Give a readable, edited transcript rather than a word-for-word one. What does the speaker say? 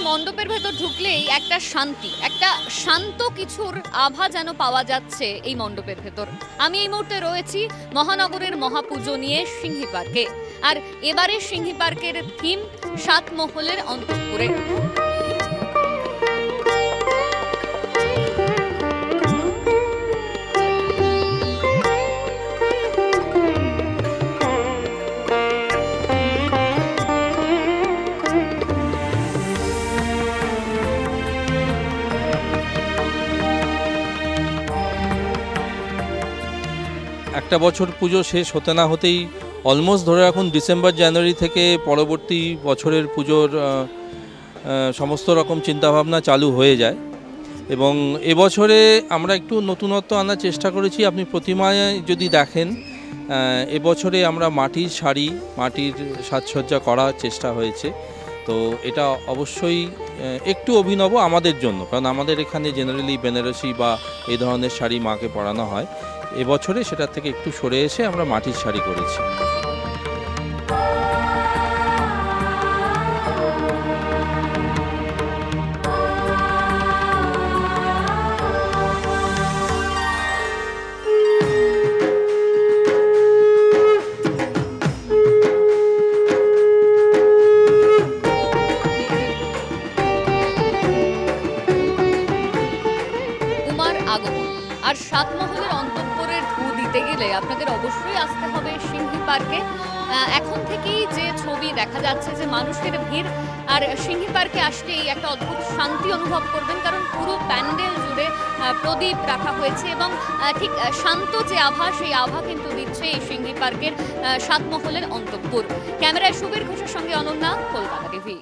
মণ্ডপের ভেতর ঢুকলেই একটা শান্তি, একটা শান্ত কিছুর আভা যেন পাওয়া যাচ্ছে এই মণ্ডপের ভেতর। আমি এই মুহূর্তে রয়েছি মহানগরের মহাপুজো নিয়ে সিংহী পার্কে, আর এবারে সিংহী পার্কের থিম 7 মহলের অন্তঃপুরে। একটা বছর পুজো শেষ হতে না হতেই অলমোস্ট ধরে রাখুন ডিসেম্বর জানুয়ারি থেকে পরবর্তী বছরের পুজোর সমস্ত রকম চিন্তাভাবনা চালু হয়ে যায়। এবং এবছরে আমরা একটু নতুনত্ব আনার চেষ্টা করেছি। আপনি প্রতিমায় যদি দেখেন, এবছরে আমরা মাটির শাড়ি, মাটির সাজসজ্জা করার চেষ্টা হয়েছে। তো এটা অবশ্যই একটু অভিনব আমাদের জন্য, কারণ আমাদের এখানে জেনারেলি বেনারসি বা এই ধরনের শাড়ি মাকে পরানো হয়। এবছরে সেটা থেকে একটু সরে এসে আমরা মাটির শাড়ি করেছি। আগমন আর 7 মহলের অন্তঃপুরের ঢু দিতে গেলে আপনাদের অবশ্যই আসতে হবে সিংহী পার্কে। এখন থেকেই যে ছবি দেখা যাচ্ছে যে মানুষের ভিড়, আর সিংহী পার্কে আসলেই একটা অদ্ভুত শান্তি অনুভব করবেন, কারণ পুরো প্যান্ডেল জুড়ে প্রদীপ রাখা হয়েছে এবং ঠিক শান্ত যে আভা, সেই আভা কিন্তু দিচ্ছে এই সিংহী পার্কের 7 মহলের অন্তঃপুর। ক্যামেরায় সুবীর ঘোষের সঙ্গে অনন্যা, কলকাতা টিভি।